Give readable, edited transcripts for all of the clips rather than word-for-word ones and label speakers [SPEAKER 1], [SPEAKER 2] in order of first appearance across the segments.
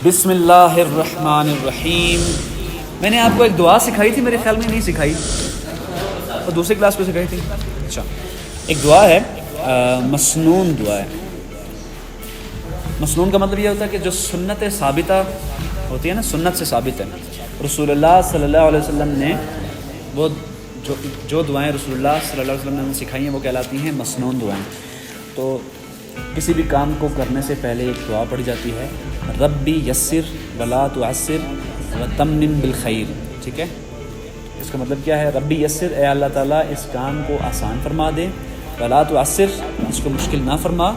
[SPEAKER 1] بسم اللہ الرحمن الرحیم. میں نے آپ کو ایک دعا سکھائی تھی، میرے خیال میں نہیں سکھائی، اور دوسری کلاس کو سکھائی تھی. اچھا، ایک دعا ہے، مسنون دعا ہے. مسنون کا مطلب یہ ہوتا ہے کہ جو سنت ثابتہ ہوتی ہے نا، سنت سے ثابت ہے. رسول اللہ صلی اللہ علیہ وسلم نے وہ جو دعائیں رسول اللہ صلی اللہ علیہ وسلم نے سکھائی ہیں وہ کہلاتی ہیں مسنون دعائیں. تو کسی بھی کام کو کرنے سے پہلے ایک دعا پڑھی جاتی ہے، ربی یسر ولا تعسر وتمم بالخیر. ٹھیک ہے، اس کا مطلب کیا ہے؟ ربی یسر، اے اللہ تعالیٰ اس کام کو آسان فرما دے، ولا تعسر، اس کو مشکل نہ فرما،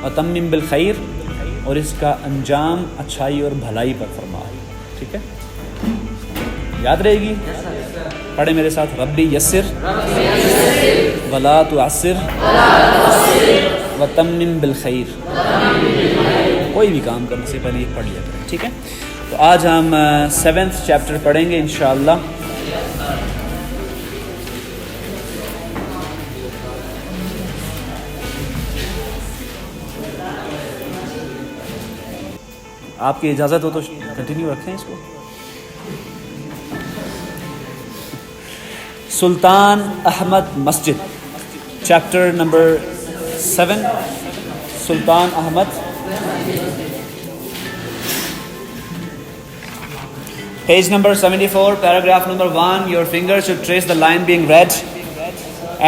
[SPEAKER 1] وتمم بالخیر، اور اس کا انجام اچھائی اور بھلائی پر فرما. ٹھیک ہے، یاد رہے گی؟ پڑھیں میرے ساتھ، ربی یسر ولا تعسر وتمم بالخیر. کوئی بھی کام کرنے سے پہلے یہ پڑھ لیا کریں. ٹھیک ہے، تو آج ہم 7th چیپٹر پڑھیں گے انشاءاللہ. آپ کی اجازت ہو تو کنٹینیو رکھیں اس کو. سلطان احمد مسجد، chapter number 7. Sultan Ahmad, page number 74, paragraph number 1. Your fingers should trace the line being read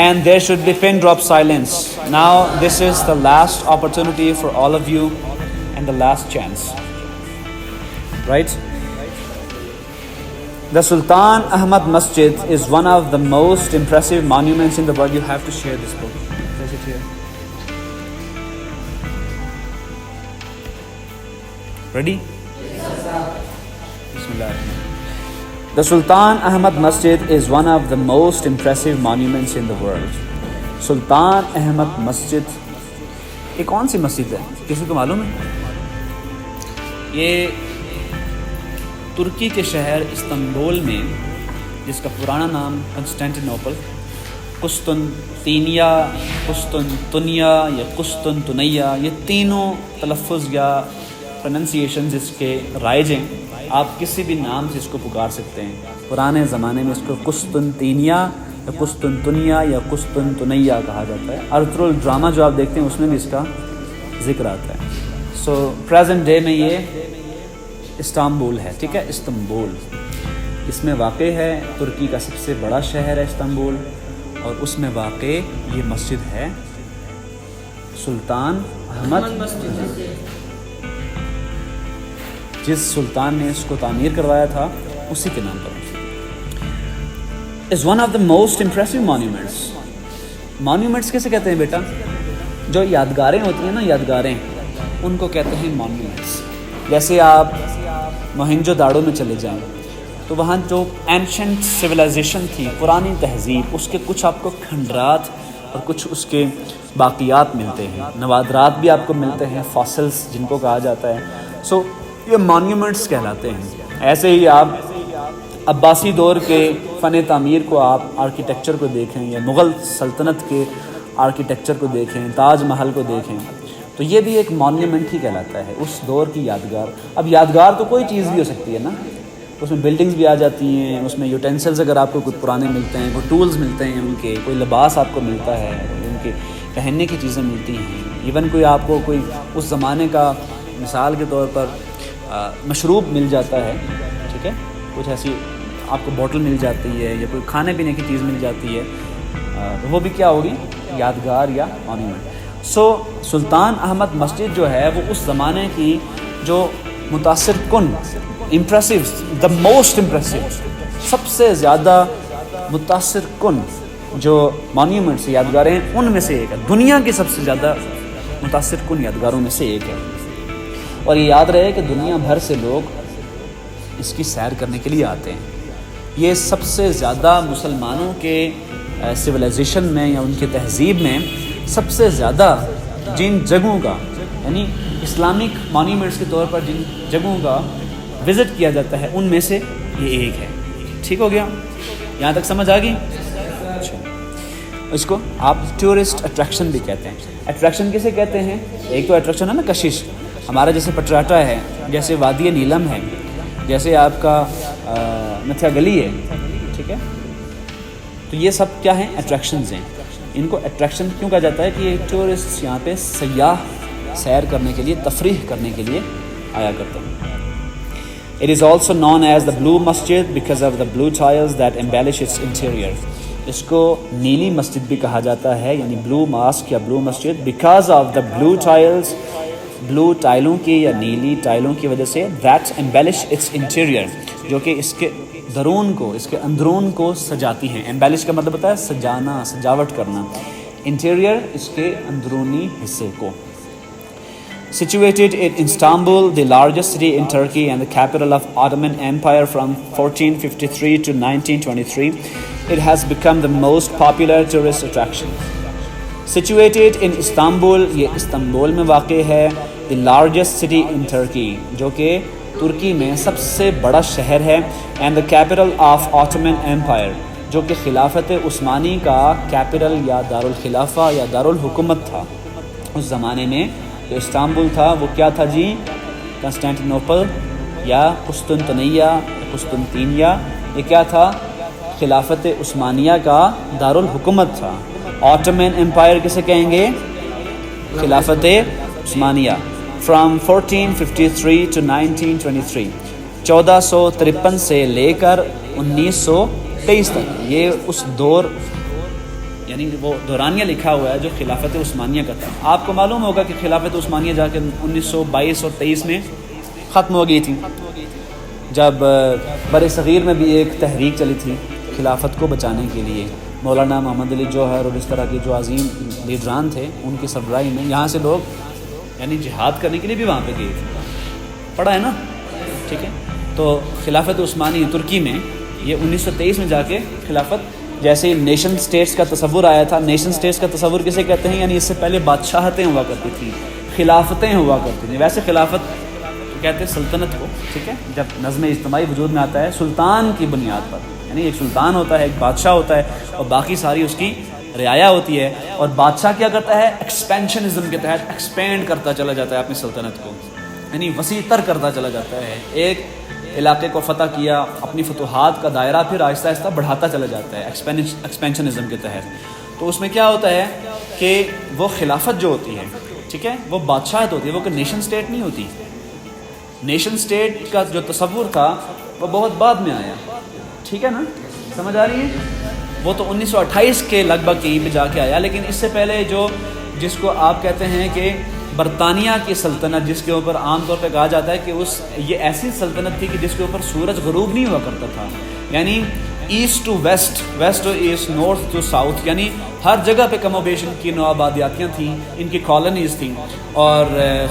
[SPEAKER 1] and there should be pin drop silence. Now this is the last opportunity for all of you and the last chance, right? The Sultan Ahmad Masjid is one of the most impressive monuments in the world. You have to share this book. Place it here. Ready? Bismillah. The Sultan Ahmad Masjid is one of the most impressive monuments in the world. Sultan Ahmad Masjid یہ کون سی مسجد ہے؟ کسی کو معلوم ہے؟ یہ ترکی کے شہر استنبول میں، جس کا پرانا نام کنسٹینٹینوپل، قسطنطینیہ، قسطنطنیہ یا قسطنطنیہ، یہ تینوں تلفظ یا پروننسیشنز اس کے رائج ہیں. آپ کسی بھی نام سے اس کو پکار سکتے ہیں. پرانے زمانے میں اس کو قسطنطینیہ یا قسطنطنیہ یا قسطنطنیہ کہا جاتا ہے. ارطغرل ڈرامہ جو آپ دیکھتے ہیں اس میں بھی اس کا ذکر آتا ہے. سو پریزنٹ ڈے میں یہ استنبول ہے. ٹھیک ہے، استنبول اس میں واقع ہے. ترکی کا سب سے بڑا شہر ہے استنبول، اور اس میں واقع یہ مسجد ہے سلطان احمد مسجد. جس سلطان نے اس کو تعمیر کروایا تھا اسی کے نام پر. is one of the most impressive monuments. Monuments کیسے کہتے ہیں بیٹا؟ جو یادگاریں ہوتی ہیں نا، یادگاریں، ان کو کہتے ہیں مانیومنٹس. جیسے آپ موہنجو داڑو میں چلے جائیں تو وہاں جو اینشنٹ سویلائزیشن تھی، پرانی تہذیب، اس کے کچھ آپ کو کھنڈرات اور کچھ اس کے باقیات ملتے ہیں. نوادرات بھی آپ کو ملتے ہیں، فاسلز جن کو کہا جاتا ہے. سو یہ مانیومنٹس کہلاتے ہیں. ایسے ہی آپ عباسی دور کے فن تعمیر کو، آپ آرکیٹیکچر کو دیکھیں، یا مغل سلطنت کے آرکیٹیکچر کو دیکھیں، تاج محل کو دیکھیں، تو یہ بھی ایک مانیومنٹ ہی کہلاتا ہے، اس دور کی یادگار. اب یادگار تو کوئی چیز بھی ہو سکتی ہے نا، اس میں بلڈنگز بھی آ جاتی ہیں، اس میں یوٹینسلز اگر آپ کو کچھ پرانے ملتے ہیں، کوئی ٹولز ملتے ہیں ان کے، کوئی لباس آپ کو ملتا ہے، ان کے پہننے کی چیزیں ملتی ہیں. ایون کوئی آپ کو کوئی اس زمانے کا مثال کے طور پر مشروب مل جاتا ہے. ٹھیک ہے، کچھ ایسی آپ کو بوٹل مل جاتی ہے، یا کوئی کھانے پینے کی چیز مل جاتی ہے، تو وہ بھی کیا ہوگی؟ یادگار یا مانیومنٹ. سو سلطان احمد مسجد جو ہے وہ اس زمانے کی جو متاثر کن، امپریسو، دا موسٹ امپریسو، سب سے زیادہ متاثر کن جو مانیومنٹس، یادگاریں، ان میں سے ایک ہے. دنیا کی سب سے زیادہ متاثر کن یادگاروں میں سے ایک ہے. اور یہ یاد رہے کہ دنیا بھر سے لوگ اس کی سیر کرنے کے لیے آتے ہیں. یہ سب سے زیادہ مسلمانوں کے سویلائزیشن میں یا ان کے تہذیب میں سب سے زیادہ جن جگہوں کا، یعنی اسلامک مانیومنٹس کے طور پر جن جگہوں کا وزٹ کیا جاتا ہے، ان میں سے یہ ایک ہے. ٹھیک ہو گیا؟ یہاں تک سمجھ آ گئی؟ اچھا، اس کو آپ ٹورسٹ اٹریکشن بھی کہتے ہیں. اٹریکشن کسے کہتے ہیں؟ ایک تو اٹریکشن ہے نا کشش، ہمارا جیسے پٹراٹا ہے، جیسے وادی نیلم ہے، جیسے آپ کا نتھیا گلی ہے، ٹھیک ہے، تو یہ سب کیا ہیں؟ اٹریکشنز ہیں. ان کو اٹریکشن کیوں کہا جاتا ہے کہ یہ ٹورسٹ یہاں پہ سیاح سیر کرنے کے لیے، تفریح کرنے کے لیے آیا کرتے ہیں. It is also known as the Blue Masjid because of the blue tiles that embellish its interior. اس کو نیلی مسجد بھی کہا جاتا ہے، یعنی بلو ماسک یا بلو مسجد، because of the blue tiles, blue ٹائلوں کی یا نیلی ٹائلوں کی وجہ سے، دیٹ ایمبیلش اٹس انٹیریئر، جو کہ اس کے درون کو، اس کے اندرون کو سجاتی ہیں. ایمبیلش کا مطلب ہوتا ہے سجانا، سجاوٹ کرنا. انٹیریئر اس کے اندرونی حصے کو. Situated in Istanbul, the largest city in Turkey and the capital of Ottoman Empire from 1453 to 1923, it has become the most popular tourist attraction. Situated in Istanbul, یہ استنبول میں واقع ہے. The largest city in Turkey, جو کہ ترکی میں سب سے بڑا شہر ہے. And the capital of Ottoman Empire, جو کہ خلافت عثمانی کا کیپٹل یا دارالخلافہ یا دارالحکومت تھا اس زمانے میں. تو استنبول تھا، وہ کیا تھا جی؟ کنسٹینٹینوپل یا قسطنطنیہ، قسطنطینیہ، یہ کیا تھا؟ خلافت عثمانیہ کا دارالحکومت تھا. آٹومن امپائر کسے کہیں گے؟ خلافت عثمانیہ. فرام 1453 to 1923، 1453 سے لے کر 1923 تک. یہ اس دور، یعنی وہ دورانیہ لکھا ہوا ہے جو خلافت عثمانیہ کا تھا. آپ کو معلوم ہوگا کہ خلافت عثمانیہ جا کے 1922 اور 23 میں ختم ہو گئی تھی، جب بر صغیر میں بھی ایک تحریک چلی تھی خلافت کو بچانے کے لیے. مولانا محمد علی جوہر اور اس طرح کے جو عظیم لیڈران تھے، ان کی سربراہی میں یہاں سے لوگ یعنی جہاد کرنے کے لیے بھی وہاں پہ گئے تھے. پڑھا ہے نا؟ ٹھیک ہے. تو خلافت عثمانی ترکی میں یہ 1923 میں جا کے خلافت، جیسے نیشن سٹیٹس کا تصور آیا تھا. نیشن سٹیٹس کا تصور کسے کہتے ہیں؟ یعنی اس سے پہلے بادشاہتیں ہوا کرتی تھیں، خلافتیں ہوا کرتی تھیں. ویسے خلافت کہتے ہیں سلطنت کو، ٹھیک ہے. جب نظم اجتماعی وجود میں آتا ہے سلطان کی بنیاد پر، یعنی ایک سلطان ہوتا ہے، ایک بادشاہ ہوتا ہے، اور باقی ساری اس کی رعایا ہوتی ہے. اور بادشاہ کیا کرتا ہے؟ ایکسپینشنزم کے تحت ایکسپینڈ کرتا چلا جاتا ہے اپنی سلطنت کو، یعنی وسیع تر کرتا چلا جاتا ہے. ایک علاقے کو فتح کیا، اپنی فتوحات کا دائرہ پھر آہستہ آہستہ بڑھاتا چلا جاتا ہے ایکسپینشنزم کے تحت. تو اس میں کیا ہوتا ہے کہ وہ خلافت جو ہوتی ہے، ٹھیک ہے، وہ بادشاہت ہوتی ہے، وہ کہ نیشن سٹیٹ نہیں ہوتی. نیشن سٹیٹ کا جو تصور تھا وہ بہت بعد میں آیا، ٹھیک ہے نا، سمجھ آ رہی ہے؟ وہ تو 1928 کے لگ بھگ کہیں پہ جا کے آیا. لیکن اس سے پہلے جو جس کو آپ کہتے ہیں کہ برطانیہ کی سلطنت، جس کے اوپر عام طور پہ کہا جاتا ہے کہ یہ ایسی سلطنت تھی کہ جس کے اوپر سورج غروب نہیں ہوا کرتا تھا، یعنی east to west, west to east, north to south, یعنی ہر جگہ پہ کم و بیش ان کی نوآبادیاتیاں تھیں، ان کی کالونیز تھیں. اور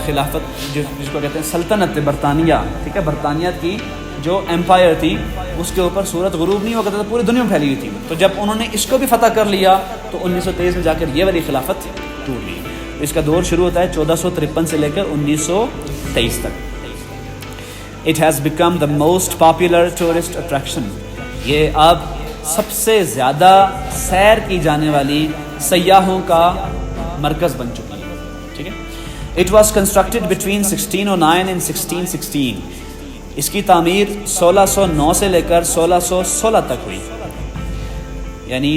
[SPEAKER 1] خلافت جس کو کہتے ہیں سلطنت برطانیہ، ٹھیک ہے، برطانیہ کی جو امپائر تھی اس کے اوپر سورج غروب نہیں ہوا کرتا تھا، پوری دنیا میں پھیلی ہوئی تھی. تو جب انہوں نے اس کو بھی فتح کر لیا تو 1923 میں جا کر یہ والی خلافت ٹوٹ گئی. اس کا دور شروع ہوتا ہے 1453 سے لے کر 1923 تک. It has become the most popular tourist attraction. یہ اب سب سے زیادہ سیر کی جانے والی سیاحوں کا مرکز بن چکی ہے، ٹھیک ہے. It was constructed between 1609 and 1616. اس کی تعمیر 1609 سے لے کر 1616 تک ہوئی. یعنی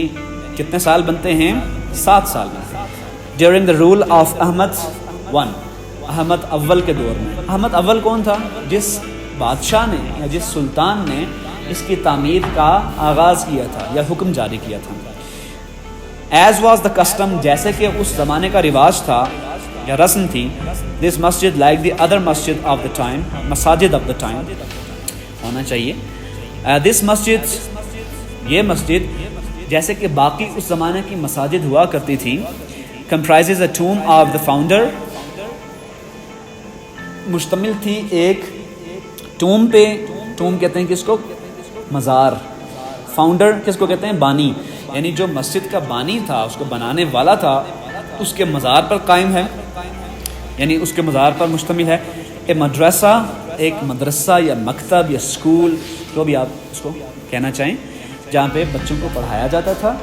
[SPEAKER 1] کتنے سال بنتے ہیں؟ 7 سال بنتے ہیں. During the rule of Ahmed one, Ahmed اول کے دور میں. احمد اول کون تھا؟ جس بادشاہ نے یا جس سلطان نے اس کی تعمیر کا آغاز کیا تھا یا حکم جاری کیا تھا. ایز واز دا کسٹم، جیسے کہ اس زمانے کا رواج تھا یا رسم تھی. دس مسجد like the other Masjid of the time, مساجد آف دا ٹائم ہونا چاہیے. دس مسجد، یہ مسجد جیسے کہ باقی اس زمانے کی مساجد ہوا کرتی تھی، comprises a tomb of the founder، مشتمل تھی ایک ٹوم پہ. ٹوم کہتے ہیں کس کو؟ مزار. فاؤنڈر کس کو کہتے ہیں؟ بانی. یعنی جو مسجد کا بانی تھا، اس کو بنانے والا تھا، اس کے مزار پر قائم ہے، یعنی اس کے مزار پر مشتمل ہے. ایک مدرسہ، ایک مدرسہ یا مکتب یا اسکول، جو بھی آپ اس کو کہنا چاہیں، جہاں پہ بچوں کو پڑھایا جاتا تھا.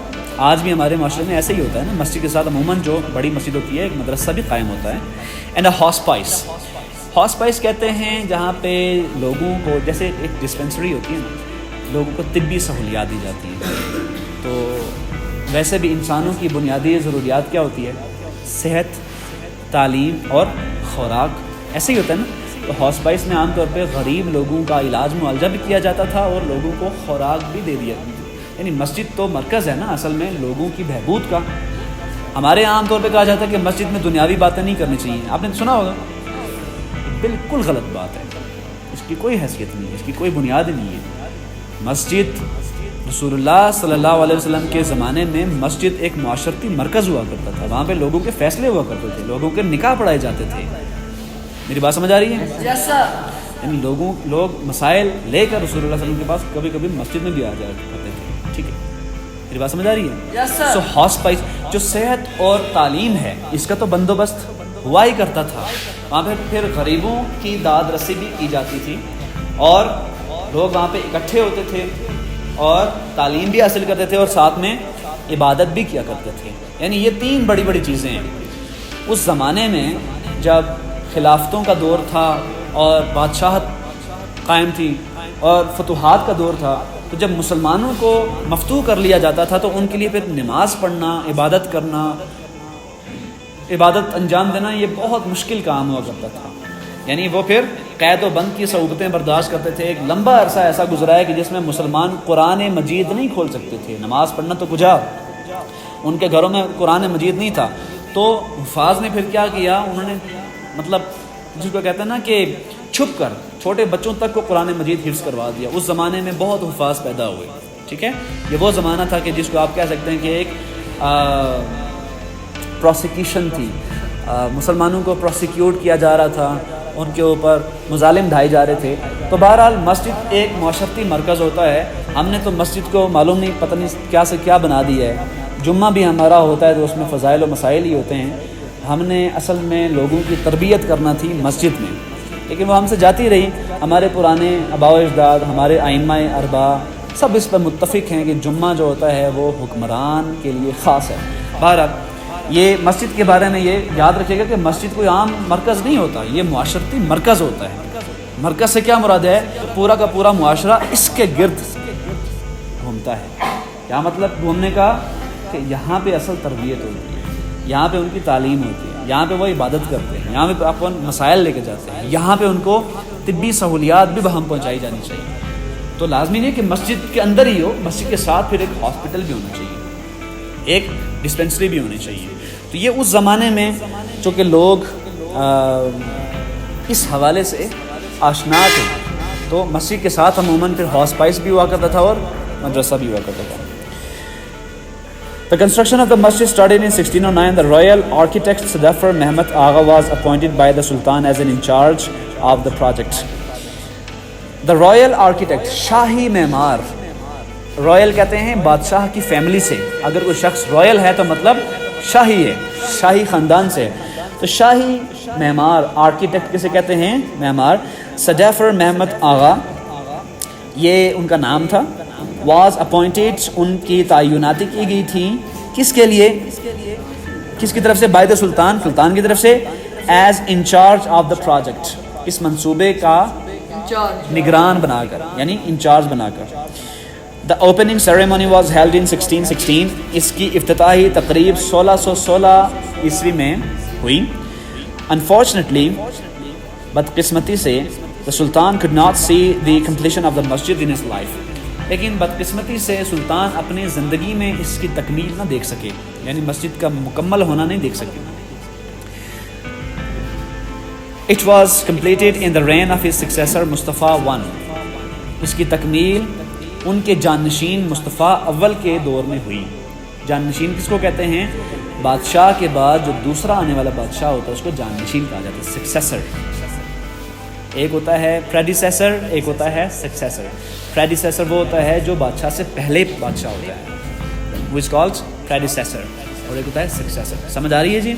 [SPEAKER 1] آج بھی ہمارے معاشرے میں ایسے ہی ہوتا ہے نا، مسجد کے ساتھ عموماً جو بڑی مسجد ہوتی ہے ایک مدرسہ بھی قائم ہوتا ہے. اینڈ اے ہاسپائس، ہاسپائس کہتے ہیں جہاں پہ لوگوں کو، جیسے ایک ڈسپینسری ہوتی ہے نا، لوگوں کو طبی سہولیات دی جاتی ہیں. تو ویسے بھی انسانوں کی بنیادی ضروریات کیا ہوتی ہے؟ صحت، تعلیم اور خوراک. ایسے ہی ہوتا ہے نا. تو ہاسپائس میں عام طور پہ غریب لوگوں کا علاج معالجہ بھی کیا جاتا تھا اور لوگوں کو خوراک بھی دے دیا. یعنی مسجد تو مرکز ہے نا اصل میں لوگوں کی بہبود کا. ہمارے عام طور پہ کہا جاتا ہے کہ مسجد میں دنیاوی باتیں نہیں کرنی چاہیے. آپ نے سنا ہوگا، بالکل غلط بات ہے. اس کی کوئی حیثیت نہیں ہے، اس کی کوئی بنیاد نہیں ہے. مسجد رسول اللہ صلی اللہ علیہ وسلم کے زمانے میں مسجد ایک معاشرتی مرکز ہوا کرتا تھا. وہاں پہ لوگوں کے فیصلے ہوا کرتے تھے، لوگوں کے نکاح پڑھائے جاتے تھے. میری بات سمجھ آ رہی ہے؟
[SPEAKER 2] یس سر.
[SPEAKER 1] یعنی لوگ مسائل لے کر رسول اللہ صلی اللہ علیہ وسلم کے پاس کبھی کبھی مسجد میں بھی آ جایا کرتے تھے. ٹھیک ہے، میری بات سمجھ آ رہی ہے؟
[SPEAKER 2] یس سر.
[SPEAKER 1] سو ہاسپائس جو صحت اور تعلیم ہے، اس کا تو بندوبست ہوا ہی کرتا تھا. وہاں پہ پھر غریبوں کی داد رسی بھی کی جاتی تھی اور لوگ وہاں پہ اکٹھے ہوتے تھے اور تعلیم بھی حاصل کرتے تھے اور ساتھ میں عبادت بھی کیا کرتے تھے. یعنی یہ 3 بڑی بڑی چیزیں ہیں. اس زمانے میں جب خلافتوں کا دور تھا اور بادشاہت قائم تھی اور فتوحات کا دور تھا، تو جب مسلمانوں کو مفتوح کر لیا جاتا تھا تو ان کے لیے پھر نماز پڑھنا، عبادت کرنا، عبادت انجام دینا یہ بہت مشکل کام ہوا کرتا تھا. یعنی وہ پھر قید و بند کی صعوبتیں برداشت کرتے تھے. ایک لمبا عرصہ ایسا گزرا ہے کہ جس میں مسلمان قرآن مجید نہیں کھول سکتے تھے. نماز پڑھنا تو کجا، ان کے گھروں میں قرآن مجید نہیں تھا. تو حفاظ نے پھر کیا کیا، انہوں نے مطلب جس کو کہتے ہیں نا کہ چھپ کر چھوٹے بچوں تک کو قرآن مجید حفظ کروا دیا. اس زمانے میں بہت حفاظ پیدا ہوئے. ٹھیک ہے، یہ وہ زمانہ تھا کہ جس کو آپ کہہ سکتے ہیں کہ ایک پروسیکیوشن تھی. مسلمانوں کو پروسیکیوٹ کیا جا رہا تھا، ان کے اوپر مظالم ڈھائے جا رہے تھے. تو بہرحال مسجد ایک معاشرتی مرکز ہوتا ہے. ہم نے تو مسجد کو معلوم نہیں پتہ نہیں کیا سے کیا بنا دیا ہے. جمعہ بھی ہمارا ہوتا ہے تو اس میں فضائل و مسائل ہی ہوتے ہیں. ہم نے اصل میں لوگوں کی تربیت کرنا تھی مسجد میں، لیکن وہ ہم سے جاتی رہی. ہمارے پرانے آباء و اجداد، ہمارے ائمہ اربعہ سب اس پر متفق ہیں کہ جمعہ جو ہوتا ہے وہ حکمران کے لیے خاص ہے. بہرحال یہ مسجد کے بارے میں یہ یاد رکھیے گا کہ مسجد کوئی عام مرکز نہیں ہوتا، یہ معاشرتی مرکز ہوتا ہے. مرکز سے کیا مراد ہے؟ پورا کا پورا معاشرہ اس کے گرد گھومتا ہے. کیا مطلب گھومنے کا؟ کہ یہاں پہ اصل تربیت ہوتی ہے، یہاں پہ ان کی تعلیم ہوتی ہے، یہاں پہ وہ عبادت کرتے ہیں، یہاں پہ اپن مسائل لے کے جاتے ہیں، یہاں پہ ان کو طبی سہولیات بھی بہم پہنچائی جانی چاہیے. تو لازمی نہیں کہ مسجد کے اندر ہی ہو، مسجد کے ساتھ پھر ایک ہاسپٹل بھی ہونا چاہیے، ایک ڈسپینسری بھی ہونی چاہیے. تو یہ اس زمانے میں چونکہ لوگ اس حوالے سے آشنا تھے تو مسجد کے ساتھ عموماً پھر ہاسپائس بھی ہوا کرتا تھا اور مدرسہ بھی ہوا کرتا تھا. The construction of the masjid started in 1609. The royal architect Sadafar Mehmet Agha was appointed by the Sultan as an in charge of the project. The royal architect, شاہی معمار. رائل کہتے ہیں بادشاہ کی فیملی سے. اگر کوئی شخص رائل ہے تو مطلب شاہی ہے، شاہی خاندان سے. تو شاہی معمار، آرکیٹیکٹ کسے کہتے ہیں؟ معمار. صدیفر محمد آغا یہ ان کا نام تھا. واز اپوائنٹیڈ، ان کی تعیناتی کی گئی تھی. کس کے لیے؟ کس کی طرف سے؟ بائی دا سلطان، سلطان کی طرف سے. As in charge of the project, اس منصوبے کا نگران بنا کر، یعنی انچارج بنا کر. The opening ceremony was held in 1616. اس کی افتتاحی تقریب 1616 عیسوی میں ہوئی. Unfortunately، بدقسمتی سے the Sultan could not see the completion of the masjid in his life. لیکن بدقسمتی سے سلطان اپنی زندگی میں اس کی تکمیل نہ دیکھ سکے، یعنی مسجد کا مکمل ہونا نہیں دیکھ سکے. It was completed in the reign of his successor Mustafa I. اس کی تکمیل ان کے جانشین مصطفیٰ اول کے دور میں ہوئی. جانشین کس کو کہتے ہیں؟ بادشاہ کے بعد جو دوسرا آنے والا بادشاہ ہوتا ہے اس کو جانشین کہا جاتا ہے، سکسیسر. ایک ہوتا ہے پریڈیسیسر، ایک ہوتا ہے سکسیسر. پریڈیسیسر وہ ہوتا ہے جو بادشاہ سے پہلے بادشاہ ہوتا ہے، وہ از کالڈ پریڈیسیسر. اور ایک ہوتا ہے سکسیسر. سمجھ آ رہی ہے جی؟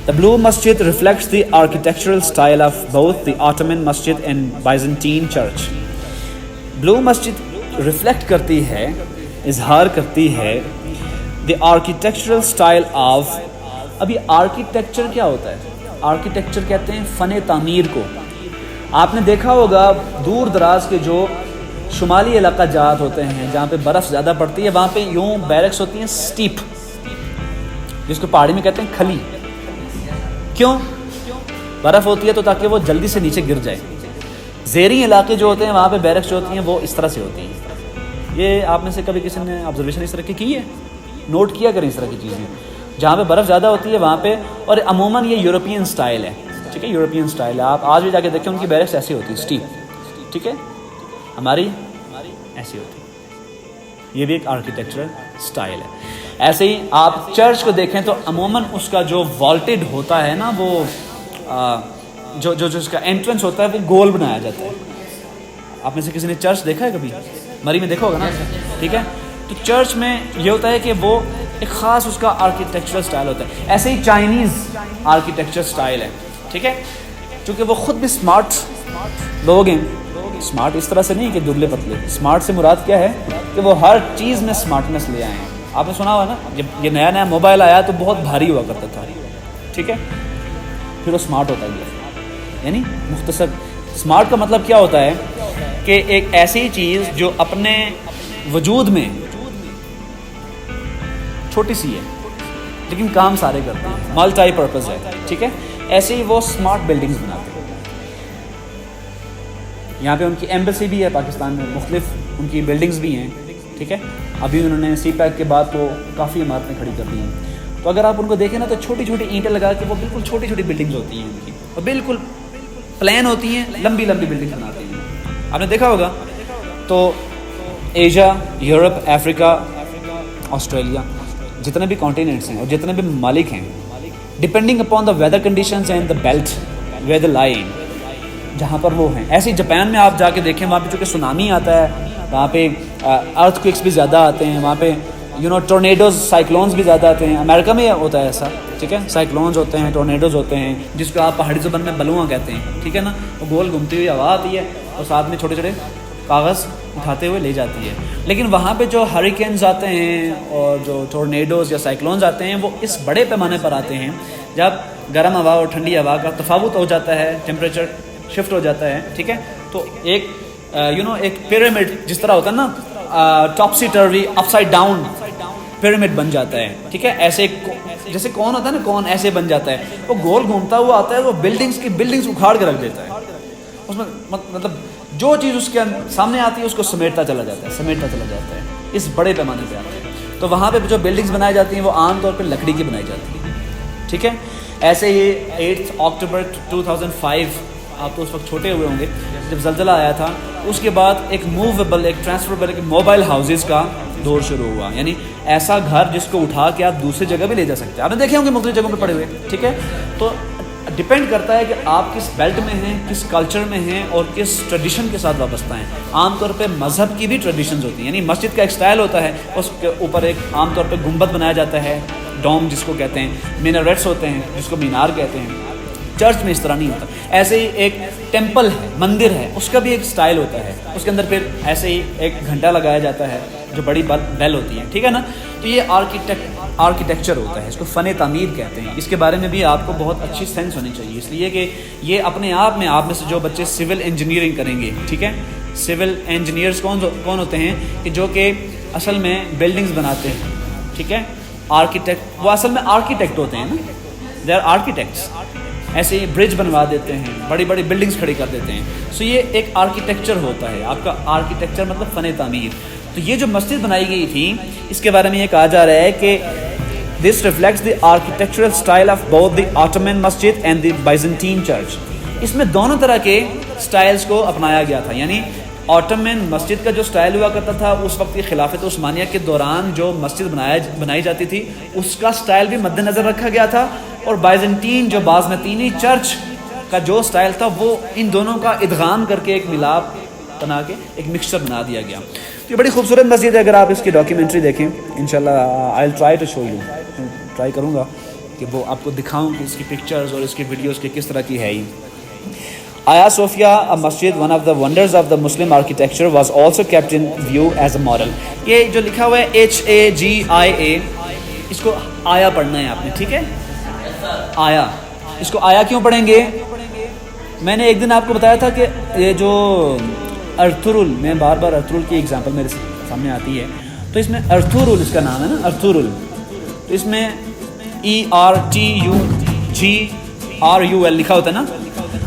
[SPEAKER 1] The Blue Masjid reflects the architectural style of both the Ottoman Masjid and Byzantine Church. Blue Masjid reflect کرتی ہے، اظہار کرتی ہے the architectural style of. اب یہ آرکیٹیکچر کیا ہوتا ہے؟ آرکیٹیکچر کہتے ہیں فن تعمیر کو. آپ نے دیکھا ہوگا دور دراز کے جو شمالی علاقہ جات ہوتے ہیں جہاں پہ برف زیادہ پڑتی ہے وہاں پہ یوں بیرکس ہوتی ہیں سٹیپ, جس کو پہاڑی میں کہتے ہیں کھلی. کیوں؟ برف ہوتی ہے تو تاکہ وہ جلدی سے نیچے گر جائے. زیریں علاقے جو ہوتے ہیں وہاں پہ بیرکس جو ہوتی ہیں وہ اس طرح سے ہوتی ہیں. یہ آپ میں سے کبھی کسی نے آبزرویشن اس طرح کی ہے؟ نوٹ کیا کریں اس طرح کی چیزیں. جہاں پہ برف زیادہ ہوتی ہے وہاں پہ, اور عموماً یہ یورپین سٹائل ہے, ٹھیک ہے, یورپین سٹائل ہے. آپ آج بھی جا کے دیکھیں ان کی بیرکس ایسی ہوتی ہے سٹیپ, ٹھیک ہے, ہماری ایسی ہوتی ہے. یہ بھی ایک آرکیٹیکچرل سٹائل ہے. ایسے ہی آپ چرچ کو دیکھیں تو عموماً اس کا جو والٹڈ ہوتا ہے نا وہ جو اس کا انٹرنس ہوتا ہے وہ گول بنایا جاتا ہے. آپ میں سے کسی نے چرچ دیکھا ہے کبھی؟ مری میں دیکھا ہوگا نا, ٹھیک ہے. تو چرچ میں یہ ہوتا ہے کہ وہ ایک خاص اس کا آرکیٹیکچرل سٹائل ہوتا ہے. ایسے ہی چائنیز آرکیٹیکچر سٹائل ہے, ٹھیک ہے, چونکہ وہ خود بھی اسمارٹ لوگ ہیں. اسمارٹ اس طرح سے نہیں کہ دبلے پتلے, اسمارٹ سے مراد کیا ہے کہ وہ ہر چیز میں اسمارٹنیس لے آئے ہیں. آپ نے سنا ہوا نا جب یہ نیا موبائل آیا تو بہت بھاری ہوا کرتا تھا, ٹھیک ہے, پھر وہ اسمارٹ ہوتا گیا. یعنی مختصر اسمارٹ کا مطلب کیا ہوتا ہے کہ ایک ایسی چیز جو اپنے وجود میں چھوٹی سی ہے لیکن کام سارے کرتے ہیں, ملٹی پرپز ہے, ٹھیک ہے. ایسے ہی وہ اسمارٹ بلڈنگز بناتے ہیں. یہاں پہ ان کی ایمبیسی بھی ہے پاکستان میں, مختلف ان کی بلڈنگز بھی ہیں, ٹھیک ہے. ابھی انہوں نے سی پیک کے بعد تو کافی عمارتیں کھڑی کر دی ہیں. تو اگر آپ ان کو دیکھیں نا تو چھوٹی چھوٹی اینٹیں لگا کے وہ بالکل چھوٹی چھوٹی بلڈنگز ہوتی ہیں ان کی, اور بالکل پلین ہوتی ہیں, لمبی لمبی بلڈنگ بناتے ہیں. آپ نے دیکھا ہوگا تو ایشیا, یورپ, افریقہ, آسٹریلیا, جتنے بھی کانٹیننٹس ہیں اور جتنے بھی ممالک ہیں, depending upon the weather conditions and the belt where the line, جہاں پر وہ ہیں. ایسے ہی جاپان میں آپ جا کے دیکھیں, وہاں پہ چونکہ سونامی آتا ہے, وہاں پہ ارتھ کوئکس بھی زیادہ آتے ہیں, وہاں پہ ٹورنیڈوز, سائیکلونز بھی زیادہ آتے ہیں. امریکہ میں ہوتا ہے ایسا, ٹھیک ہے, سائیکلونز ہوتے ہیں, ٹورنیڈوز ہوتے ہیں, جس کو آپ پہاڑی زبان میں بلواں کہتے ہیں, ٹھیک ہے نا. وہ گول گھومتی ہوئی ہوا آتی ہے اور ساتھ میں چھوٹے چھوٹے کاغذ اٹھاتے ہوئے لے جاتی ہے. لیکن وہاں پہ جو ہریکینز آتے ہیں اور جو ٹورنیڈوز یا سائیکلونز آتے ہیں وہ اس بڑے پیمانے پر آتے ہیں جب گرم ہوا اور ٹھنڈی ہوا کا تفاوت ہو جاتا ہے, ٹیمپریچر شفٹ ہو جاتا ہے, ٹھیک ہے. تو ایک ایک پیرامڈ جس طرح ہوتا ہے نا, ٹاپسی ٹروی اپ سائڈ ڈاؤن پیرامڈ بن جاتا ہے, ٹھیک ہے. ایسے جیسے کون ہوتا ہے نا, کون ایسے بن جاتا ہے, وہ گول گھومتا ہوا آتا ہے, وہ بلڈنگز اکھاڑ کے رکھ دیتا ہے. اس میں مطلب جو چیز اس کے سامنے آتی ہے اس کو سمیٹتا چلا جاتا ہے, اس بڑے پیمانے پہ آتا ہے. تو وہاں پہ جو بلڈنگز بنائی جاتی ہیں وہ عام طور پہ لکڑی کی بنائی جاتی ہیں, ٹھیک ہے. ایسے ہی 8 اکتوبر 2005, آپ تو اس وقت چھوٹے ہوئے ہوں گے جب زلزلہ آیا تھا, اس کے بعد ایک موویبل, ایک ٹرانسفربل, ایک موبائل ہاؤسز کا دور شروع ہوا. یعنی ایسا گھر جس کو اٹھا کے آپ دوسری جگہ بھی لے جا سکتے ہیں. آپ نے دیکھے ہوں گے مختلف جگہوں پہ پڑے ہوئے, ٹھیک ہے. تو ڈپینڈ کرتا ہے کہ آپ کس بیلٹ میں ہیں, کس کلچر میں ہیں اور کس ٹریڈیشن کے ساتھ وابستہ ہیں. عام طور پہ مذہب کی بھی ٹریڈیشنز ہوتی ہیں. یعنی مسجد کا ایک سٹائل ہوتا ہے, اس کے اوپر ایک عام طور پہ گنبد بنایا جاتا ہے, ڈوم جس کو کہتے ہیں, میناریٹس ہوتے ہیں جس کو مینار کہتے ہیں. چرچ میں اس طرح نہیں ہوتا. ایسے ہی ایک ٹیمپل ہے, مندر ہے, اس کا بھی ایک سٹائل ہوتا ہے. اس کے اندر پھر ایسے ہی ایک گھنٹا لگایا جاتا ہے جو بڑی بیل ہوتی ہے, ٹھیک ہے نا. تو یہ آرکیٹیکچر ہوتا ہے, اس کو فن تعمیر کہتے ہیں. اس کے بارے میں بھی آپ کو بہت اچھی سینس ہونی چاہیے, اس لیے کہ یہ اپنے آپ میں سے جو بچے سول انجینئرنگ کریں گے, ٹھیک ہے, سول انجینئرس کون ہوتے ہیں کہ جو کہ اصل میں بلڈنگز بناتے ہیں, ٹھیک ہے. آرکیٹیکٹ وہ اصل میں آرکیٹیکٹ ہوتے ہیں نا, دے آر آرکیٹیکٹس. ایسے ہی برج بنوا دیتے ہیں, بڑی بڑی بلڈنگز کھڑی کر دیتے ہیں. سو یہ ایک آرکیٹیکچر ہوتا ہے. آپ کا آرکیٹیکچر مطلب فن تعمیر. تو یہ جو مسجد بنائی گئی تھی اس کے بارے میں یہ کہا جا رہا ہے کہ this reflects the architectural style of both the Ottoman مسجد اینڈ دی بائزنٹین چرچ. اس میں دونوں طرح کے سٹائلز کو اپنایا گیا تھا. یعنی آٹومن مسجد کا جو سٹائل ہوا کرتا تھا اس وقت کی خلافت عثمانیہ کے دوران جو مسجد بنائی جاتی تھی اس کا سٹائل بھی مد نظر رکھا گیا تھا, اور بائزنٹین جو بازنطینی چرچ کا جو سٹائل تھا وہ ان دونوں کا ادغام کر کے ایک ملاپ بنا کے ایک مکسچر بنا دیا گیا. تو یہ بڑی خوبصورت مسجد ہے. اگر آپ اس کی ڈاکیومنٹری دیکھیں انشاءاللہ I will try to show you, try کروں گا کہ وہ آپ کو دکھاؤں کہ اس کی پکچرز اور اس کی ویڈیوز کے کس طرح کی ہے. آیا صوفیہ مسجد one of the wonders of the Muslim architecture was also kept in view as a model. یہ جو لکھا ہوا ہے HAGIA, اس کو آیا پڑھنا ہے آپ نے, ٹھیک ہے, آیا. اس کو آیا کیوں پڑھیں گے؟ میں نے ایک دن آپ کو بتایا تھا کہ یہ جو ارطغرل، میں بار بار ارطغرل کی ایگزامپل میرے سامنے آتی ہے، تو اس میں ارطغرل اس کا نام ہے نا، ارطغرل، تو اس میں ERTUGRUL لکھا ہوتا ہے نا،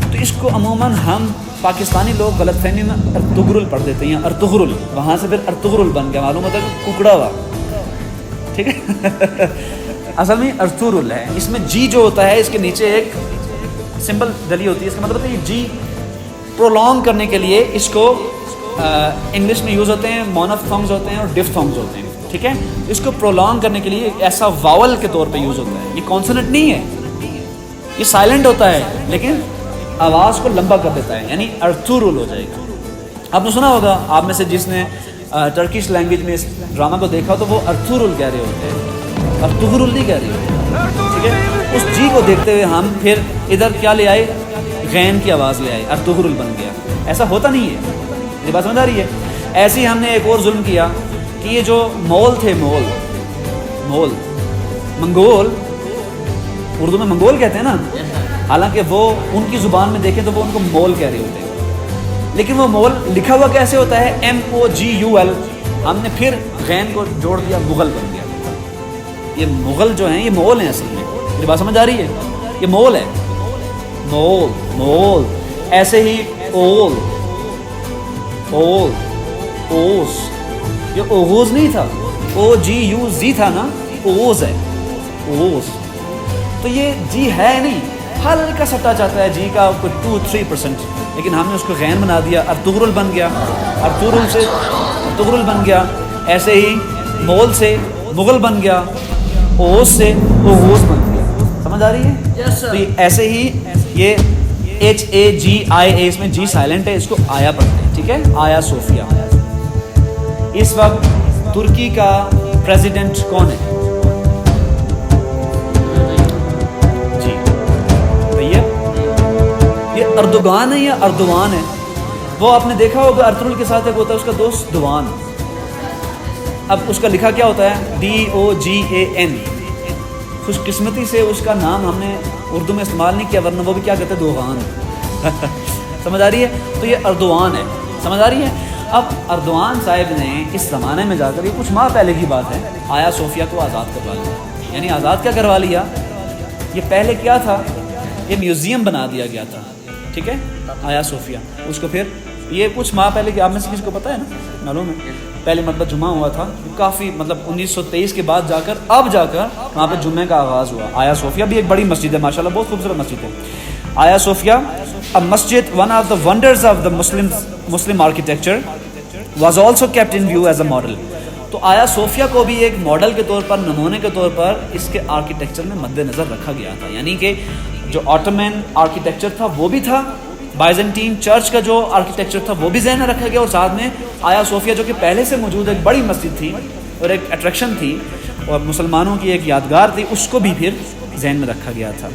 [SPEAKER 1] تو اس کو عموماً ہم پاکستانی لوگ غلط فہمی میں ارطغرل پڑھ دیتے ہیں، ارطغرل، وہاں سے پھر ارطغرل بن گیا، معلوم ہوتا ہے کہ ککڑا ہوا، ٹھیک ہے اصل میں ارطغرل ہے، اس میں جی جو ہوتا ہے اس کے نیچے ایک سمبل ڈلی ہوتی ہے، اس کا مطلب ہے یہ جی پرولونگ کرنے کے لیے اس کو انگلش میں یوز ہوتے ہیں، مونوفتھنگز ہوتے ہیں اور ڈفتھنگز ہوتے ہیں، ٹھیک ہے، اس کو پرولونگ کرنے کے لیے ایسا واول کے طور پہ یوز ہوتا ہے، یہ کانسوننٹ نہیں ہے، یہ سائلنٹ ہوتا ہے لیکن آواز کو لمبا کر دیتا ہے، یعنی ارطغرل ہو جائے گا۔ آپ نے سنا ہوگا، آپ میں سے جس نے ٹرکش لینگویج میں اس ڈرامہ کو دیکھا تو وہ ارطغرل کہہ رہے ہوتے ہیں، ارطغرل نہیں کہہ رہے ہوتے، ٹھیک ہے، اس جی کو دیکھتے ہوئے ہم پھر ادھر کیا لے آئے، غین کی آواز لے آئے، ارطغرل بن گیا، ایسا ہوتا نہیں ہے، یہ بات سمجھ آ رہی ہے؟ ایسے ہی ہم نے ایک اور ظلم کیا کہ یہ جو مول تھے، مول منگول، اردو میں منگول کہتے ہیں نا، حالانکہ وہ ان کی زبان میں دیکھیں تو وہ ان کو مول کہہ رہے ہوتے ہیں، لیکن وہ مول لکھا ہوا کیسے ہوتا ہے، MOGUL، ہم نے پھر غین کو جوڑ دیا، مغل بن گیا۔ یہ مغل جو ہیں یہ مول ہیں اصل میں، میری بات سمجھ آ رہی ہے؟ یہ مول ہے، مول، ایسے ہی اول، اوس، یہ اوغوز نہیں تھا، OGUZ تھا نا، اوز ہے، اوز، تو یہ جی ہے نہیں، ہلکا سٹا چاہتا ہے جی کا کوئی 2-3%، لیکن ہم نے اس کو غین بنا دیا، ارطغرل بن گیا، ارطغرل سے ارطغرل بن گیا، ایسے ہی مول سے مغل بن گیا، اوز سے اوغوز بن گیا، سمجھ آ رہی ہے؟ تو یہ ایسے ہی یہ HAGIA، اس میں جی سائلنٹ ہے، اس کو آیا پڑھتے ہیں، ٹھیک ہے، آیا صوفیہ۔ اس وقت ترکی کا پریزیڈنٹ کون ہے؟ جی طیب، یہ اردوغان ہے یا اردوان ہے؟ وہ آپ نے دیکھا ہوگا ارطغرل کے ساتھ ایک ہوتا ہے اس کا دوست دوان، اب اس کا لکھا کیا ہوتا ہے، DOGAN، خوش قسمتی سے اس کا نام ہم نے اردو میں استعمال نہیں کیا، ورنہ وہ بھی کیا کہتے ہیں، دوغان سمجھ آ رہی ہے؟ تو یہ اردوان ہے، سمجھ آ رہی ہے؟ اب اردوان صاحب نے اس زمانے میں جا کر، یہ کچھ ماہ پہلے کی بات ہے، آیا صوفیہ کو آزاد کروا لیا، یعنی آزاد کیا کروا لیا، یہ پہلے کیا تھا، یہ میوزیم بنا دیا گیا تھا، ٹھیک ہے، آیا صوفیہ، اس کو پھر یہ کچھ ماہ پہلے کی، آپ میں سے کسی کو پتہ ہے نا، معلوم ہے، پہلے مرتبہ جمعہ ہوا تھا، کافی مطلب 1923 کے بعد جا کر وہاں پہ جمعے کا آغاز ہوا۔ آیا صوفیہ بھی ایک بڑی مسجد ہے، ماشاءاللہ بہت خوبصورت مسجد ہے Hagia Sofia, a masjid, one of the wonders of the Muslim architecture, was also kept in view as a model۔ تو آیا صوفیہ کو بھی ایک ماڈل کے طور پر، نمونے کے طور پر اس کے آرکیٹیکچر میں مد نظر رکھا گیا تھا، یعنی کہ جو آٹومین آرکیٹیکچر تھا وہ بھی تھا، بائزنٹین چرچ کا جو آرکیٹیکچر تھا وہ بھی ذہن میں رکھا گیا، اور ساتھ میں آیا صوفیہ جو کہ پہلے سے موجود ایک بڑی مسجد تھی اور ایک اٹریکشن تھی اور مسلمانوں کی ایک یادگار تھی، اس کو بھی پھر ذہن میں رکھا گیا تھا۔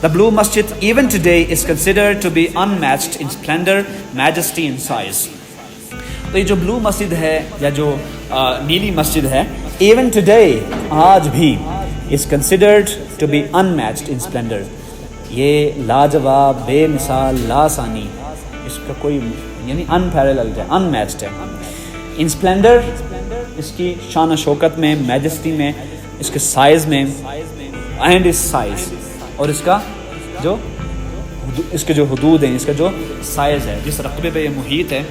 [SPEAKER 1] The Blue Masjid even today is considered to be unmatched in splendor, majesty and size۔ تو یہ جو بلو مسجد ہے یا جو نیلی مسجد ہے، even today، آج بھی، is considered to be unmatched in splendor، یہ لاجواب، بے مثال، لاسانی، اس کا کوئی یعنی unparalleled ہے، unmatched ہے، in splendor، اس کی شان و شوکت میں، میجسٹی میں، اس کے سائز میں، and its size، اور اس کے جو حدود ہیں، اس کا جو سائز ہے، جس رقبے پہ یہ محیط ہے،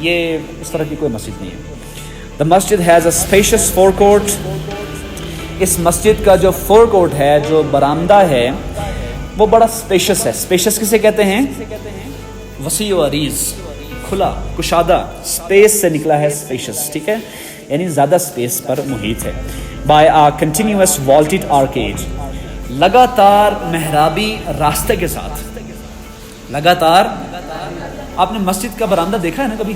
[SPEAKER 1] یہ اس طرح کی کوئی مسجد نہیں ہے۔ The masjid has a spacious forecourt، اس مسجد کا جو فور کورٹ ہے، جو برآمدہ ہے، وہ بڑا اسپیشس ہے۔ اسپیشس کسے کہتے ہیں؟ وسیع و عریض، کھلا، کشادہ، اسپیس سے نکلا ہے اسپیشس، ٹھیک ہے، یعنی زیادہ اسپیس پر محیط ہے۔ by a continuous vaulted arcade، لگاتار محرابی راستے کے ساتھ، لگاتار۔ آپ نے مسجد کا برآمدہ دیکھا ہے نا کبھی؟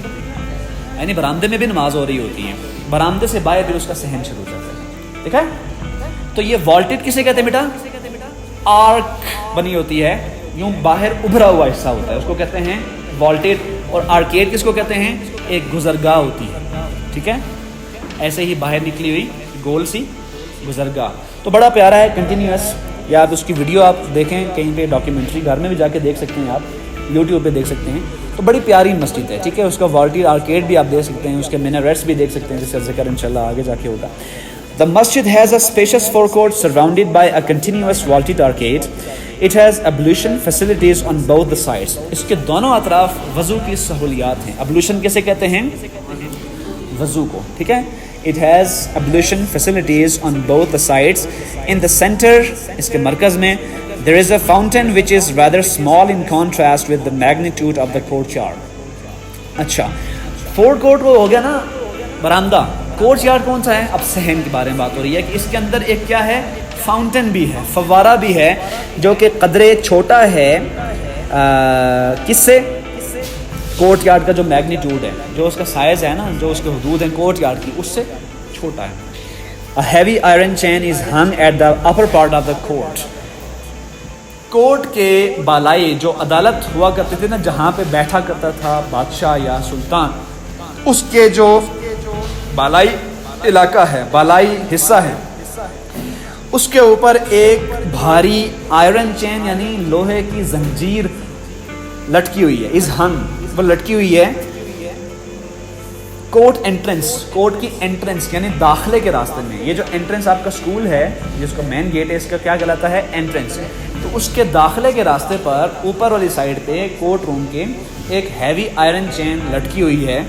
[SPEAKER 1] یعنی برآمدے میں بھی نماز ہو رہی ہوتی ہے، برآمدے سے باہر پھر اس کا صحن شروع ہو جاتا ہے، دیکھا ہے؟ تو یہ والٹڈ کسے کہتے ہیں بیٹا؟ آرک بنی ہوتی ہے، یوں باہر ابھرا ہوا حصہ ہوتا ہے، اس کو کہتے ہیں والٹڈ۔ اور آرکیڈ کس کو کہتے ہیں؟ ایک گزرگاہ ہوتی ہے، ٹھیک ہے، ایسے ہی باہر نکلی ہوئی گول سی گزرگاہ۔ تو بڑا پیارا ہے، کنٹینیوس یا آپ اس کی ویڈیو آپ دیکھیں کہیں پہ ڈاکیومنٹری، گھر میں بھی جا کے دیکھ سکتے ہیں، آپ یوٹیوب پہ دیکھ سکتے ہیں. تو بڑی پیاری مسجد ہے، ٹھیک ہے. اس کا والٹی آرکیڈ بھی آپ دیکھ سکتے ہیں، اس کے میناریٹس بھی دیکھ سکتے ہیں، جس کا ذکر انشاءاللہ آگے جا کے ہوگا. The masjid has a spacious forecourt surrounded by a continuous vaulted arcade. It has ablution facilities on both the sides. اس کے دونوں اطراف وضو کی سہولیات ہیں. ablution کیسے کہتے ہیں؟ وضو کو، ٹھیک ہے. It has ablution facilities on both the sides. In the center, اس کے مرکز میں there is a fountain which is rather small in contrast with the magnitude of the courtyard. اچھا، فورٹ کورٹ وہ ہو گیا نا برآمدہ. کورٹ یارڈ کون سا ہے؟ اب صحن کے بارے میں بات ہو رہی ہے کہ اس کے اندر ایک کیا ہے؟ فاؤنٹین بھی ہے، فوارہ بھی ہے، جو کہ قدرے چھوٹا ہے کس سے؟ کورٹ یارڈ کا جو میگنیٹیوڈ ہے، جو اس کا سائز ہے نا، جو اس کے حدود ہیں کورٹ یارڈ کی، اس سے چھوٹا ہے. A heavy iron chain is hung at the upper part of the court. Court کے بالائی جو عدالت ہوا کرتے تھے نا، جہاں پہ بیٹھا کرتا تھا بادشاہ یا سلطان، اس کے جو بالائی علاقہ ہے، بالائی حصہ ہے، اس کے اوپر ایک بھاری آئرن چین یعنی لوہے کی زنجیر لٹکی ہوئی ہے. از ہنگ، وہ لٹکی ہوئی ہے کورٹ انٹرنس، کورٹ کی انٹرنس یعنی داخلے کے راستے میں. یہ جو انٹرنس آپ کا اسکول ہے جس کو مین گیٹ ہے، اس کا کیا کہلاتا ہے؟ انٹرنس. تو اس کے داخلے کے راستے پر اوپر والی سائڈ پہ کورٹ روم کے ایک ہیوی آئرن چین لٹکی ہوئی ہے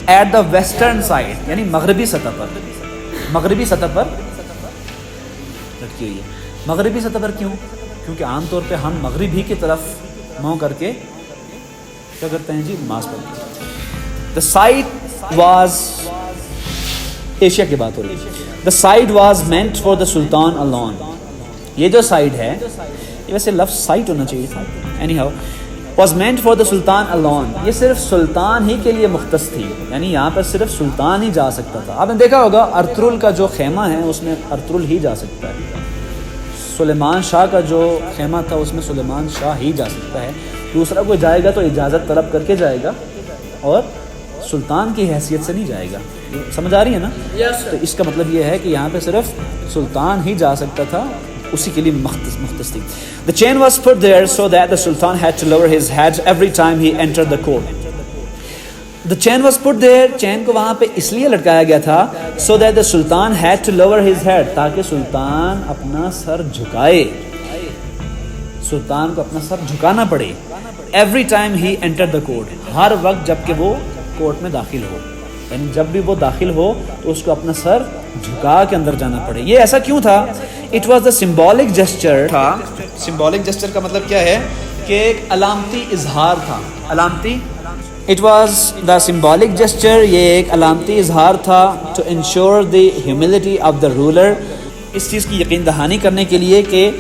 [SPEAKER 1] ایٹ دا ویسٹرن سائڈ یعنی مغربی سطح پر. مغربی سطح پر لٹکی ہوئی ہے. مغربی سطح پر کیوں؟ کیونکہ عام طور پہ ہم مغرب ہی کی طرف منہ کر کے کیا کرتے ہیں جی؟ نماز پڑھتے ہیں. The site was ایشیا کی بات ہو رہی ہے. The site was meant for the Sultan alone. یہ جو سائٹ ہے، یہ ویسے لفظ سائٹ ہونا چاہیے تھا. anyhow was meant for the Sultan alone. یہ صرف سلطان ہی کے لیے مختص تھی، یعنی یہاں پر صرف سلطان ہی جا سکتا تھا. آپ نے دیکھا ہوگا ارطغرل کا جو خیمہ ہے اس میں ارطغرل ہی جا سکتا ہے. سلیمان شاہ کا جو خیمہ تھا اس میں سلیمان شاہ ہی جا سکتا ہے. دوسرا کوئی جائے گا تو اجازت طلب کر کے جائے گا اور سلطان کی حیثیت سے نہیں جائے گا. سمجھ آ رہی ہے نا؟ تو اس کا مطلب یہ ہے کہ یہاں پہ صرف سلطان ہی جا سکتا تھا، اسی کے لیے مختص تھی. The chain was put there so that the Sultan had to lower his head every time he entered the court. The chain was put there. چین کو وہاں پہ اس لیے لٹکایا گیا تھا so that the Sultan had to lower his head، تاکہ سلطان اپنا سر جھکائے. سلطان کو اپنا سر جھکانا پڑے. Every time he entered the court، ہر وقت جب کہ وہ کورٹ میں داخل ہو، یعنی جب بھی وہ داخل ہو تو اس کو اپنا سر جھکا کے اندر جانا پڑے. یہ ایسا کیوں تھا؟ It was the symbolic gesture تھا. سمبولک جسچر کا مطلب کیا ہے؟ کہ ایک علامتی اظہار تھا. علامتی، it was the symbolic gesture, یہ ایک علامتی اظہار تھا. To ensure the humility of the ruler, اس چیز کی یقین دہانی کرنے کے لیے کہ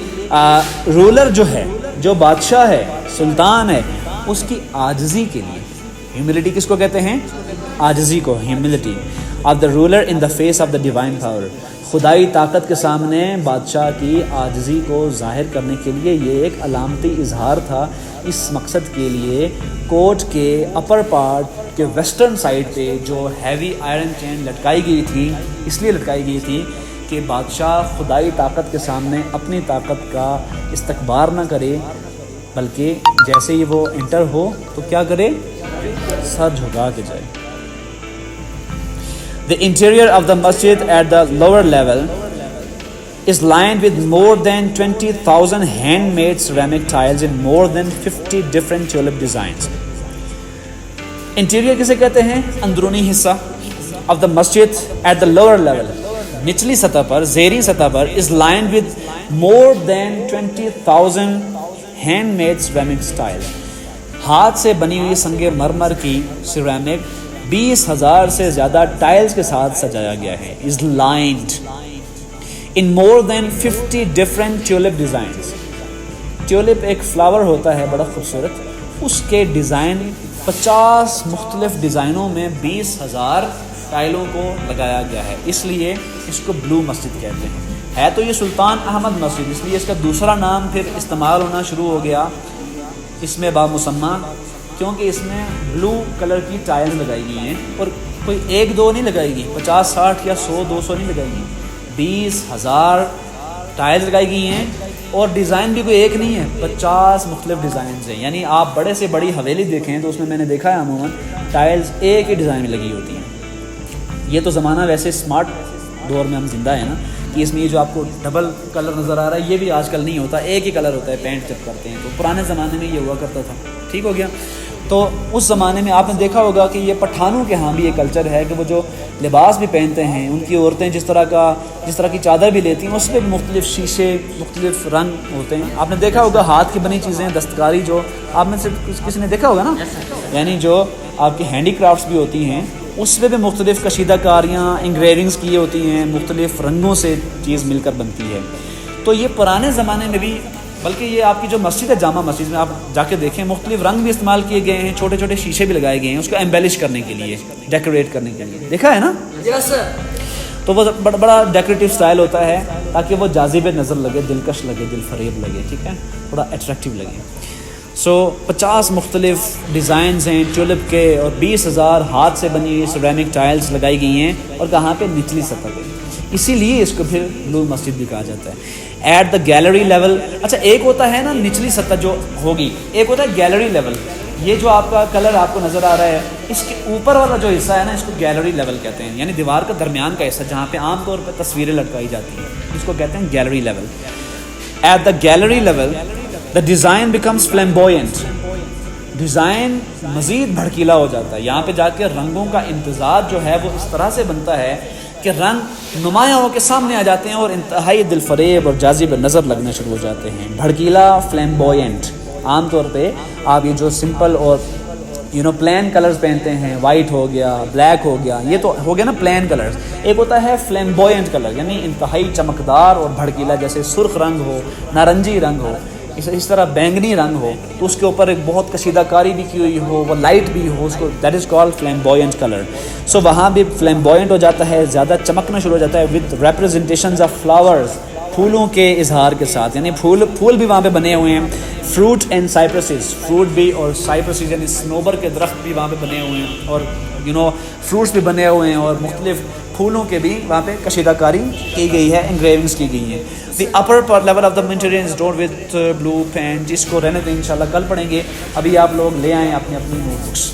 [SPEAKER 1] رولر جو ہے، جو بادشاہ ہے، سلطان ہے، اس کی عاجزی کے لیے. ہیوملٹی کس کو کہتے ہیں؟ عاجزی کو. Humility of the ruler in the face of the divine power, خدائی طاقت کے سامنے بادشاہ کی عاجزی کو ظاہر کرنے کے لیے یہ ایک علامتی اظہار تھا. اس مقصد کے لیے کورٹ کے اپر پارٹ کے ویسٹرن سائڈ پہ جو ہیوی آئرن چین لٹکائی گئی تھی، اس لیے لٹکائی گئی تھی کہ بادشاہ خدائی طاقت کے سامنے اپنی طاقت کا استکبار نہ کرے، بلکہ جیسے ہی وہ انٹر ہو تو کیا کرے؟ سر جھکا کے جائے. The interior of the masjid at the lower level is lined with more than 20,000 handmade ceramic tiles in more than 50 different tulip designs. Interior کسے کہتے ہیں؟ اندرونی حصہ of the masjid at the lower level، نچلی سطح پر، زیریں سطح پر، is lined with more than 20,000 handmade ceramic tiles، ہاتھ سے بنی ہوئی سنگ مرمر کی سیرامک 20,000 سے زیادہ ٹائلز کے ساتھ سجایا گیا ہے. is lined in more than 50 different tulip designs. Tulip ایک فلاور ہوتا ہے بڑا خوبصورت، اس کے ڈیزائن 50 مختلف ڈیزائنوں میں 20,000 ٹائلوں کو لگایا گیا ہے. اس لیے اس کو بلو مسجد کہتے ہیں. ہے تو یہ سلطان احمد مسجد، اس لیے اس کا دوسرا نام پھر استعمال ہونا شروع ہو گیا اس میں بامسمہ، کیونکہ اس میں بلو کلر کی ٹائل لگائی گئی ہیں اور کوئی ایک دو نہیں لگائی گئی، 50 60 یا 100 200 نہیں لگائی گئی، 20,000 ٹائلز لگائی گئی ہیں اور ڈیزائن بھی کوئی ایک نہیں ہے, 50 مختلف ڈیزائنز ہیں. یعنی آپ بڑے سے بڑی حویلی دیکھیں تو اس میں نے دیکھا ہے عموماً ٹائلز ایک ہی ڈیزائن میں لگی ہوتی ہیں. یہ تو زمانہ ویسے اسمارٹ دور میں ہم زندہ ہیں نا, کہ اس میں یہ جو آپ کو ڈبل کلر نظر آ رہا ہے یہ بھی آج کل نہیں ہوتا, ایک ہی کلر ہوتا ہے پینٹ جب کرتے ہیں. تو پرانے زمانے میں یہ ہوا کرتا تھا. ٹھیک ہو گیا. تو اس زمانے میں آپ نے دیکھا ہوگا کہ یہ پٹھانوں کے ہاں بھی یہ کلچر ہے کہ وہ جو لباس بھی پہنتے ہیں, ان کی عورتیں جس طرح کی چادر بھی لیتی ہیں اس پہ بھی مختلف شیشے, مختلف رنگ ہوتے ہیں. آپ نے دیکھا ہوگا ہاتھ کی بنی چیزیں, دستکاری جو آپ میں سے کسی نے دیکھا ہوگا نا, یعنی جو آپ کی ہینڈی کرافٹس بھی ہوتی ہیں اس پہ بھی مختلف کشیدہ کاریاں, انگریونگز کی ہوتی ہیں, مختلف رنگوں سے چیز مل کر بنتی ہے. تو یہ پرانے زمانے میں بھی, بلکہ یہ آپ کی جو مسجد ہے جامع مسجد میں آپ جا کے دیکھیں مختلف رنگ بھی استعمال کیے گئے ہیں, چھوٹے چھوٹے شیشے بھی لگائے گئے ہیں اس کو ایمبیلش کرنے کے لیے, ڈیکوریٹ کرنے کے لیے. دیکھا ہے نا؟
[SPEAKER 2] یس سر.
[SPEAKER 1] تو وہ بڑا ڈیکوریٹو سٹائل ہوتا ہے تاکہ وہ جاذب نظر لگے, دلکش لگے, دل فریب لگے. ٹھیک ہے, تھوڑا اٹریکٹیو لگے. 50 مختلف ڈیزائنز ہیں ٹیولپ کے, اور 20,000 ہاتھ سے بنی ہوئی سیرامک ٹائلز لگائی گئی ہیں, اور کہاں پہ نچلی سطح پہ. اسی لیے اس کو پھر بلو مسجد بھی کہا جاتا ہے. ایٹ دا گیلری لیول, اچھا ایک ہوتا ہے نا نچلی سطح جو ہوگی, ایک ہوتا ہے گیلری لیول. یہ جو آپ کا کلر آپ کو نظر آ رہا ہے اس کے اوپر والا جو حصہ ہے نا اس کو گیلری لیول کہتے ہیں, یعنی دیوار کا درمیان کا حصہ جہاں پہ عام طور پہ تصویریں لٹکائی جاتی ہیں اس کو کہتے ہیں gallery level. At the gallery level the design becomes flamboyant. Design مزید بھڑکیلا ہو جاتا ہے. یہاں پہ جا کے رنگوں کا امتزاج جو ہے وہ اس طرح سے بنتا ہے کہ رنگ نمایاں ہو کے سامنے آ جاتے ہیں اور انتہائی دل فریب اور جاذب نظر لگنے شروع ہو جاتے ہیں. بھڑکیلا, فلیمبوینٹ. عام طور پہ آپ یہ جو سمپل اور پلین کلرز پہنتے ہیں, وائٹ ہو گیا, بلیک ہو گیا, یہ تو ہو گیا نا پلین کلرز. ایک ہوتا ہے فلیمبوینٹ کلر, یعنی انتہائی چمکدار اور بھڑکیلا, جیسے سرخ رنگ ہو, نارنجی رنگ ہو, اس طرح بینگنی رنگ ہو, تو اس کے اوپر ایک بہت کشیدہ کاری بھی کی ہوئی ہو, وہ لائٹ بھی ہو, اس کو دیٹ از کالڈ فلیمبوینٹ کلر. سو وہاں بھی فلیمبوینٹ ہو جاتا ہے, زیادہ چمکنا شروع ہو جاتا ہے ود ریپرزنٹیشنز آف فلاورز, پھولوں کے اظہار کے ساتھ. یعنی پھول بھی وہاں پہ بنے ہوئے ہیں. فروٹ اینڈ سائپرسز, فروٹ بھی اور سائپرسز یعنی صنوبر کے درخت بھی وہاں پہ بنے ہوئے ہیں, اور فروٹس بھی بنے ہوئے ہیں, اور مختلف پھولوں کے بھی وہاں پہ کشیدہ کاری کی گئی ہے, انگریونگز کی گئی ہیں. The upper level of the material done with blue paint, جس کو رہنے دیں انشاءاللہ کل پڑھیں گے. ابھی آپ لوگ لے آئیں اپنی نوٹ بکس.